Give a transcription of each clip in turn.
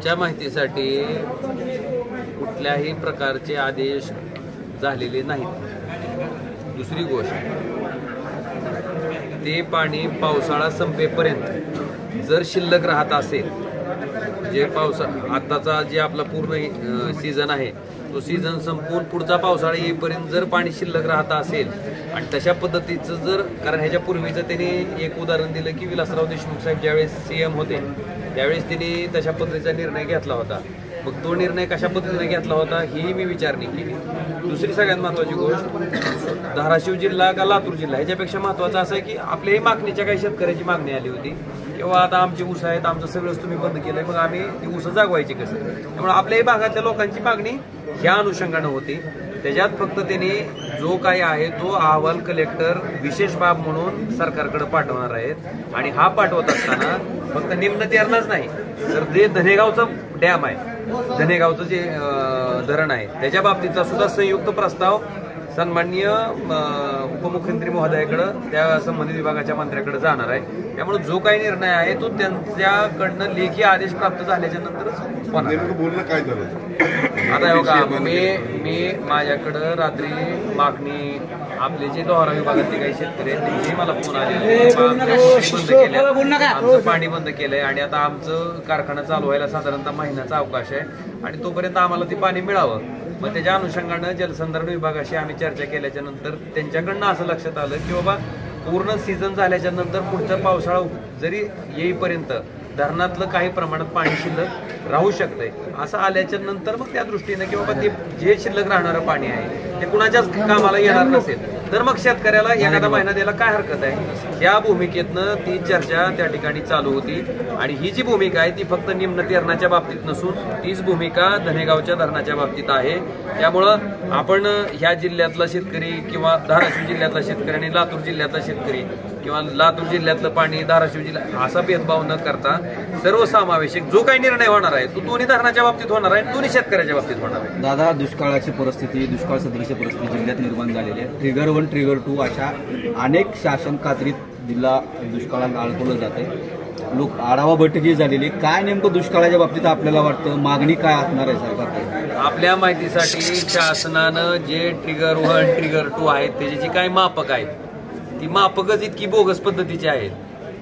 आमच्या माहितीसाठी कुठल्याही प्रकारचे आदेश झालेले नाहीत। दुसरी गोष्ट, ते पाणी पावसाळा संपेपर्यंत जर शिल्लक राहत असेल, जे आताचा जे आपला पूर्ण सीझन आहे तो सीझन संपून पुढचा पावसाळा येईपर्यंत जर पाणी शिल्लक राहत असेल आणि तशा पद्धतीचं जर, कारण ह्याच्या पूर्वीचं त्यांनी एक उदाहरण दिलं की विलासराव देशमुख साहेब ज्यावेळेस CM होते त्यावेळेस त्यांनी तशा पद्धतीचा निर्णय घेतला होता। मग तो निर्णय कशा पद्धतीने घेतला होता ही मी विचारणी केली। दुसरी सगळ्यात महत्त्वाची गोष्ट, धाराशिव जिल्हा का लातूर जिल्हा ह्याच्यापेक्षा महत्त्वाचं असं आहे की आपल्याही मागणीच्या काही शेतकऱ्याची मागणी आली होती किंवा आता आमची ऊस आहेत, आमचं सगळंच तुम्ही बंद केलंय, मग आम्ही ती ऊस जागवायची कसं? त्यामुळे आपल्याही भागातल्या लोकांची मागणी ह्या अनुषंगानं होती। त्याच्यात फक्त त्यांनी जो काही आहे तो अहवाल कलेक्टर विशेष बाब म्हणून सरकारकडे पाठवणार आहेत आणि हा पाठवत असताना फक्त निम्न तेरणाच नाही, तर जे धनेगावचा डॅम आहे, धनेगावचं जे धरण आहे त्याच्या बाबतीतला सुद्धा संयुक्त प्रस्ताव सन्माननीय उपमुख्यमंत्री महोदयाकडे त्या संबंधित विभागाच्या मंत्र्याकडे जाणार आहे। त्यामुळे जो काही निर्णय आहे तो त्यांच्याकडनं लेखी आदेश प्राप्त झाल्याच्या नंतरच बोलणं काय झालं। आता बघा, मी माझ्याकडं रात्री मागणी आपले जे दोहरा विभागातले काही शेतकरी आहेत त्यांचे मला फोन आले, बंद केले, आमचं पाणी बंद केलंय आणि आता आमचं कारखाना चालू व्हायला साधारणतः महिन्याचा अवकाश आहे आणि तोपर्यंत आम्हाला ते पाणी मिळावं। मग त्याच्या अनुषंगानं जलसंधारण विभागाशी आम्ही चर्चा केल्याच्या नंतर त्यांच्याकडनं असं लक्षात आलं की बाबा पूर्ण सीझन झाल्याच्या नंतर पुढचा पावसाळा जरी येईपर्यंत धरणातलं काही प्रमाणात पाणी शिल्लक राहू शकतंय, असं आल्याच्या नंतर मग त्या दृष्टीनं की बाबा ते जे शिल्लक राहणारं पाणी आहे ते कुणाच्याच कामाला येणार नसेल तर मग शेतकऱ्याला एखादा महिना द्यायला काय हरकत आहे, या भूमिकेतनं ती चर्चा त्या ठिकाणी चालू होती। आणि ही जी भूमिका आहे ती फक्त निम्न तेरणाच्या बाबतीत नसून तीच भूमिका धनेगावच्या धरणाच्या बाबतीत आहे। त्यामुळं आपण ह्या जिल्ह्यातला शेतकरी किंवा धाराशिव जिल्ह्यातला शेतकरी आणि लातूर जिल्ह्यातला शेतकरी किंवा लातूर जिल्ह्यातलं पाणी धाराशिव जिल्हा असा भेदभाव न करता सर्वसमावेशक जो काही निर्णय होणार आहे तो दोन्ही धरणाच्या बाबतीत होणार आहे, दोन्ही शेतकऱ्याच्या बाबतीत होणार आहे। दादा, दुष्काळाची परिस्थिती, दुष्काळ सदृश परिस्थिती जिल्ह्यात निर्माण झालेली आहे। ट्रिगर 1 ट्रिगर 2 अशा अनेक शासन खात्रीत जिल्हा दुष्काळात अडकवलं जाते। लोक आढावा बैठकी झालेली, काय नेमकं दुष्काळाच्या बाबतीत आपल्याला वाटतं, मागणी काय असणार आहे सरकारकडे? आपल्या माहितीसाठी शासनानं जे ट्रिगर 1 ट्रिगर 2 आहेत त्याची जी काही मापक आहेत ती मापकच इतकी बोगस पद्धतीची आहेत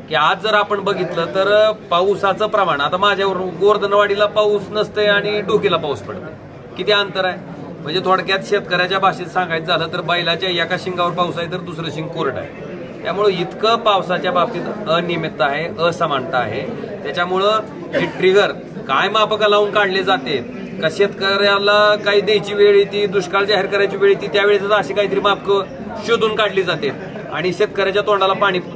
की आज जर आपण बघितलं तर पावसाचं प्रमाण, आता माझ्यावर गोर्धनवाडीला पाऊस नसतंय आणि डोकीला पाऊस पडतोय, किती अंतर आहे? म्हणजे थोडक्यात शेतकऱ्याच्या भाषेत सांगायचं झालं तर बैलाच्या एका शिंगावर पाऊस आहे तर दुसरं शिंग कोरड आहे। त्यामुळं इतकं पावसाच्या बाबतीत अनियमितता आहे, असमानता आहे। त्याच्यामुळं हे ट्रिगर काय मापकं लावून काढले जाते का शेतकऱ्याला काही द्यायची वेळ येते, दुष्काळ जाहीर करायची वेळ येते त्यावेळेस अशी काहीतरी मापकं शोधून काढली जाते आणि शेतकऱ्याच्या तोंडाला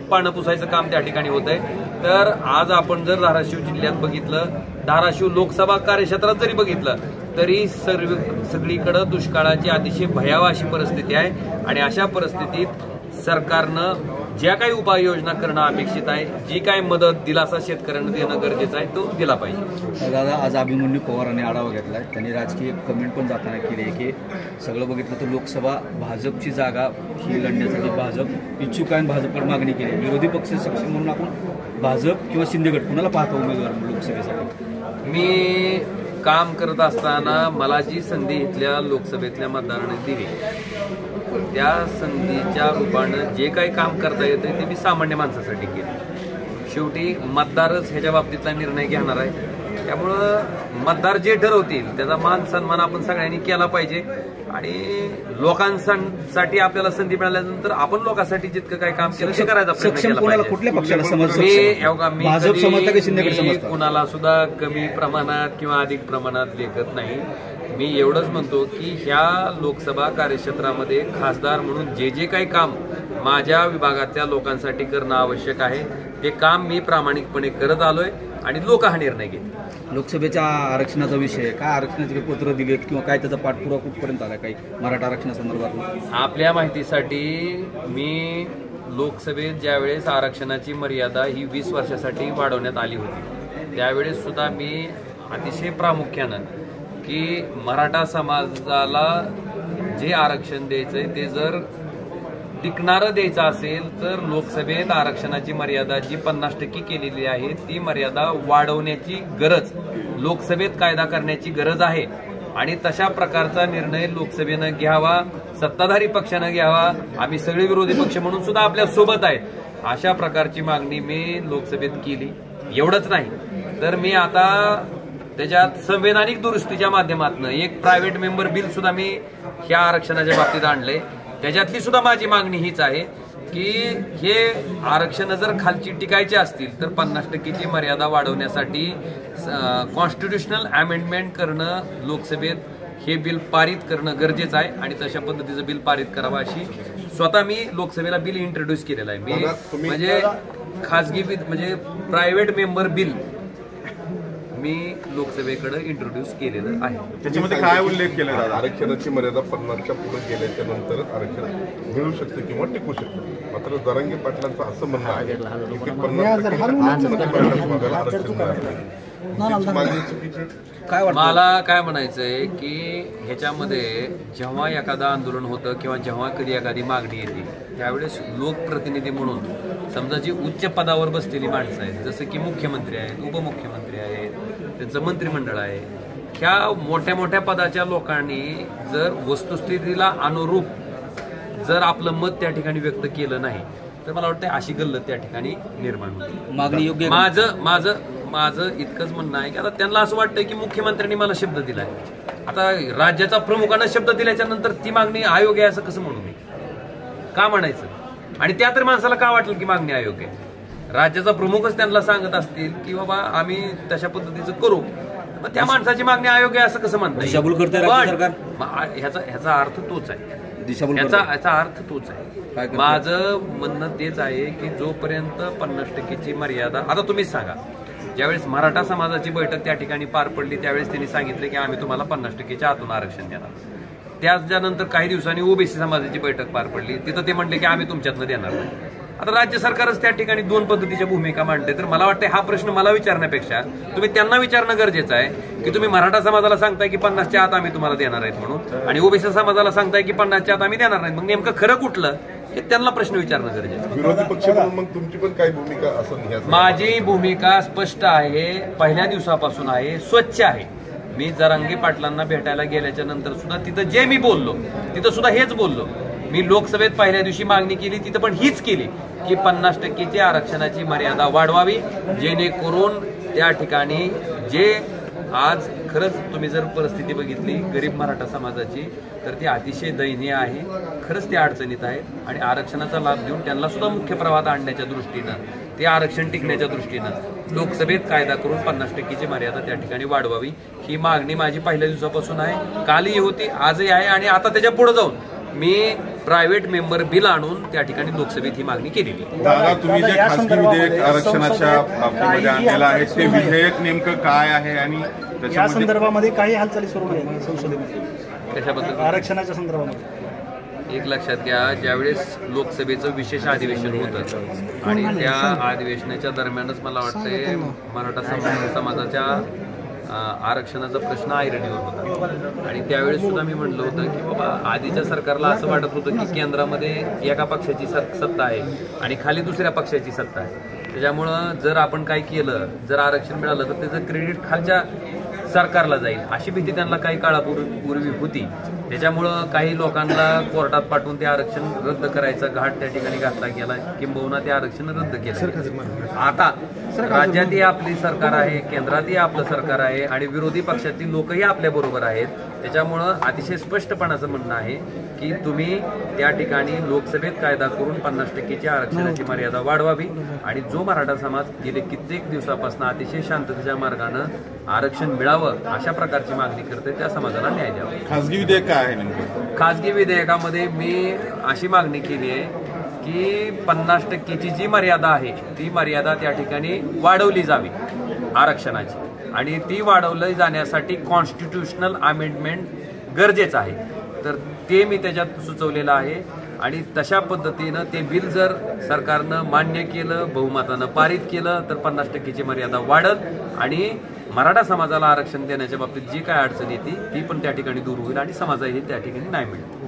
पानं पुसायचं काम त्या ठिकाणी होत आहे। तर आज आपण जर धाराशिव जिल्ह्यात बघितलं, धाराशिव लोकसभा कार्यक्षेत्रात जरी बघितलं तरी सगळीकडे दुष्काळाची अतिशय भयावह अशी परिस्थिती आहे आणि अशा परिस्थितीत सरकारनं ज्या काही उपाययोजना करणं अपेक्षित आहे, जी काही मदत दिलासा शेतकऱ्यांना देणं गरजेचं आहे तो दिला पाहिजे। दादा, आज अभिमन्यू पवारांनी आढावा घेतलाय, त्यांनी राजकीय कमेंट पण जाताना केली आहे की सगळं बघितलं तर लोकसभा भाजपची जागा ही लढण्यासाठी भाजप इच्छुक आहे, भाजपकडे मागणी केली। विरोधी पक्ष सक्षम म्हणून आपण भाजप किंवा शिंदेगड कुणाला पाहतो उमेदवार लोकसभेसाठी? मी काम करत असताना मला जी संधी इथल्या लोकसभेतल्या मतदाराने दिली त्या संधीच्या रूपानं जे काही काम करता येतं ते मी सामान्य माणसासाठी केलं। शेवटी मतदारच ह्याच्या बाबतीतला निर्णय घेणार आहे, त्यामुळं मतदार जे ठरवतील त्याचा मान सन्मान आपण सगळ्यांनी केला पाहिजे आणि लोकांसाठी आपल्याला संधी मिळाल्यानंतर आपण लोकांसाठी जितकं काही काम केलं ते करायचा प्रयत्न केला पाहिजे। कुठल्या पक्षाला मी कुणाला सुद्धा कमी प्रमाणात किंवा अधिक प्रमाणात लेखत नाही। मी एवढंच म्हणतो की ह्या लोकसभा कार्यक्षेत्रामध्ये खासदार म्हणून जे जे काही काम माझ्या विभागातल्या लोकांसाठी करणं आवश्यक आहे ते काम मी प्रामाणिकपणे करत आलोय आणि लोक हा निर्णय घेतील। लोकसभेच्या आरक्षणाचा विषय काय, आरक्षणाचे पत्र दिलेत किंवा काय त्याचा पाठपुरावा कुठपर्यंत आला, काही मराठा आरक्षणासंदर्भात? आपल्या माहितीसाठी मी लोकसभेत ज्यावेळेस आरक्षणाची मर्यादा ही 20 वर्षासाठी वाढवण्यात आली होती त्यावेळेस सुद्धा मी अतिशय प्रामुख्यानं की मराठा समाजाला जे आरक्षण द्यायचंय ते जर टिकणारं द्यायचं असेल तर लोकसभेत आरक्षणाची मर्यादा जी 50% केलेली आहे ती मर्यादा वाढवण्याची गरज, लोकसभेत कायदा करण्याची गरज आहे. आणि तशा प्रकारचा निर्णय लोकसभेनं घ्यावा, सत्ताधारी पक्षानं घ्यावा. आम्ही सगळे विरोधी पक्ष म्हणून सुद्धा आपल्या सोबत आहेत. अशा प्रकारची मागणी मी लोकसभेत केली. एवढंच नाही तर मी आता त्याच्यात संवैधानिक दुरुस्तीच्या माध्यमातून एक प्रायव्हेट मेंबर बिल सुद्धा मी ह्या आरक्षणाच्या बाबतीत आणलंय. त्याच्यातली सुद्धा माझी मागणी हीच आहे की हे आरक्षण जर खालची टिकायची असतील तर 50%ची मर्यादा वाढवण्यासाठी कॉन्स्टिट्युशनल अमेंडमेंट करणं, लोकसभेत हे बिल पारित करणं गरजेचं आहे. आणि तशा पद्धतीचं बिल पारित करावं अशी स्वतः मी लोकसभेला बिल इंट्रोड्यूस केलेलं आहे. मी म्हणजे खासगी म्हणजे प्रायव्हेट मेंबर बिल मी लोकसभेकडे इंट्रोड्यूस केलेलं आहे. त्याच्यामध्ये काय उल्लेख केला दादा? आरक्षणाची मर्यादा 50च्या पुढे गेल्याच्या नंतर आरक्षण मिळू शकते किंवा टिकू शकते. मात्र जरांगे पाटलांचं असं म्हणणं आहे की 50% मला काय म्हणायचंय की ह्याच्यामध्ये जेव्हा एखादं आंदोलन होतं किंवा जेव्हा कधी एखादी मागणी येते त्यावेळेस लोकप्रतिनिधी म्हणून समजा जी उच्च पदावर बसलेली माणसं आहेत, जसं की मुख्यमंत्री आहेत, उपमुख्यमंत्री आहेत, त्यांचं मंत्रिमंडळ आहे, ह्या मोठ्या मोठ्या पदाच्या लोकांनी जर वस्तुस्थितीला अनुरूप जर आपलं मत त्या ठिकाणी व्यक्त केलं नाही तर मला वाटतं अशी गल्लत त्या ठिकाणी निर्माण होते. मागणी योग्य. माझं इतकंच म्हणणं आहे की आता त्यांना असं वाटतंय की मुख्यमंत्र्यांनी मला शब्द दिलाय, आता राज्याचा प्रमुखानं शब्द दिल्याच्या नंतर ती मागणी अयोग्य आहे असं कसं म्हणू मी? का म्हणायचं? आणि त्या तरी माणसाला का वाटलं की मागणी अयोग्य आहे? राज्याचा प्रमुखच त्यांना सांगत असतील की बाबा आम्ही तशा पद्धतीचं करू, मग त्या माणसाची मागणी अयोग्य आहे असं कसं म्हणता येईल? ह्याचा अर्थ तोच आहे. याचा अर्थ तोच आहे. माझं म्हणणं तेच आहे की जोपर्यंत 50%ची मर्यादा, आता तुम्हीच सांगा, ज्यावेळेस मराठा समाजाची बैठक त्या ठिकाणी पार पडली त्यावेळेस त्यांनी सांगितलं की आम्ही तुम्हाला 50%च्या आतून आरक्षण देणार. त्याच्यानंतर काही दिवसांनी ओबीसी समाजाची बैठक पार पडली, तिथं ते म्हणले की आम्ही तुमच्यातनं देणार नाही. आता राज्य सरकारच त्या ठिकाणी दोन पद्धतीच्या भूमिका मांडते. तर मला वाटतं हा प्रश्न मला विचारण्यापेक्षा तुम्ही त्यांना विचारणं गरजेचं आहे की तुम्ही मराठा समाजाला सांगताय की 50च्या आत आम्ही तुम्हाला देणार आहेत म्हणून, आणि ओबीसी समाजाला सांगताय की 50च्या आत आम्ही देणार नाही. मग नेमकं खरं कुठलं हे त्यांना प्रश्न विचारणं गरजेचं आहे. विरोधी पक्ष म्हणून मग तुमची पण काही भूमिका असं? माझी भूमिका स्पष्ट आहे, पहिल्या दिवसापासून आहे, स्वच्छ आहे. मी जरांगे पाटलांना भेटायला गेल्याच्या नंतर सुद्धा तिथं जे मी बोललो तिथं सुद्धा हेच बोललो. मी लोकसभेत पहिल्या दिवशी मागणी केली तिथं पण हीच केली की 50%ची आरक्षणाची मर्यादा वाढवावी, जेणेकरून त्या ठिकाणी जे आज खरंच तुम्ही जर परिस्थिती बघितली गरीब मराठा समाजाची तर ती अतिशय दयनीय आहे. खरंच ते अडचणीत आहेत आणि आरक्षणाचा लाभ देऊन त्यांना सुद्धा मुख्य प्रवाहात आणण्याच्या दृष्टीनं, ते आरक्षण टिकण्याच्या दृष्टीनं लोकसभेत कायदा करून 50%ची मर्यादा त्या ठिकाणी वाढवावी ही मागणी माझी पहिल्या दिवसापासून आहे. कालही होती, आजही आहे आणि आता त्याच्या पुढे जाऊन मी प्रायव्हेट मेंबर बिल आणून त्या ठिकाणी लोकसभेत ही मागणी केलेली. दादा, तुम्ही जे खासगी विधेयक आरक्षणाच्या बाबतीमध्ये आणलेलं आहे ते विधेयक नेमकं काय आहे आणि त्या संदर्भामध्ये काही हालचाली सुरू आहेत संसदेमध्ये कशाबद्दल? आरक्षणाच्या संदर्भामध्ये एक लक्षात घ्या, ज्यावेळेस लोकसभेचं विशेष अधिवेशन होतं आणि त्या अधिवेशनाच्या दरम्यानच मला वाटतंय मराठा समाजाच्या आरक्षणाचा प्रश्न ऐरणीवर होता. आणि त्यावेळेस सुद्धा मी म्हणलं होतं की बाबा आधीच्या सरकारला असं वाटत होतं की केंद्रामध्ये एका पक्षाची सत्ता आहे आणि खाली दुसऱ्या पक्षाची सत्ता आहे. त्याच्यामुळं जर आपण काय केलं, जर आरक्षण मिळालं तर त्याचं क्रेडिट खालच्या सरकारला जाईल अशी भीती त्यांना काही काळापूर्वी होती. त्याच्यामुळं काही लोकांना कोर्टात पाठवून ते आरक्षण रद्द करायचा घाट त्या ठिकाणी घातला गेला, किंबहुना ते आरक्षण रद्द केलं. आता राज्यातही आपली सरकार आहे, केंद्रातही आपलं सरकार आहे आणि विरोधी पक्षातील लोकही आपल्या बरोबर आहेत. त्याच्यामुळं अतिशय स्पष्टपणाचं म्हणणं आहे की तुम्ही त्या ठिकाणी लोकसभेत कायदा करून 50%ची आरक्षणाची मर्यादा वाढवावी आणि जो मराठा समाज गेले कित्येक दिवसापासून अतिशय शांततेच्या मार्गानं आरक्षण मिळावं अशा प्रकारची मागणी करते त्या समाजाला न्याय द्यावा. खासगी विधेयक काय आहे नेमकं? खासगी विधेयकामध्ये मी अशी मागणी केली आहे की 50%ची जी मर्यादा आहे ती मर्यादा त्या ठिकाणी वाढवली जावी आरक्षणाची, आणि ती वाढवली जाण्यासाठी कॉन्स्टिट्युशनल अमेंडमेंट गरजेचं आहे. तर ते मी त्याच्यात सुचवलेलं आहे आणि तशा पद्धतीनं ते बिल जर सरकारनं मान्य केलं, बहुमतानं पारित केलं तर 50%ची मर्यादा वाढत आणि मराठा समाजाला आरक्षण देण्याच्या बाबतीत जी काय अडचण येते ती पण त्या ठिकाणी दूर होईल आणि समाजाही त्या ठिकाणी न्याय मिळेल.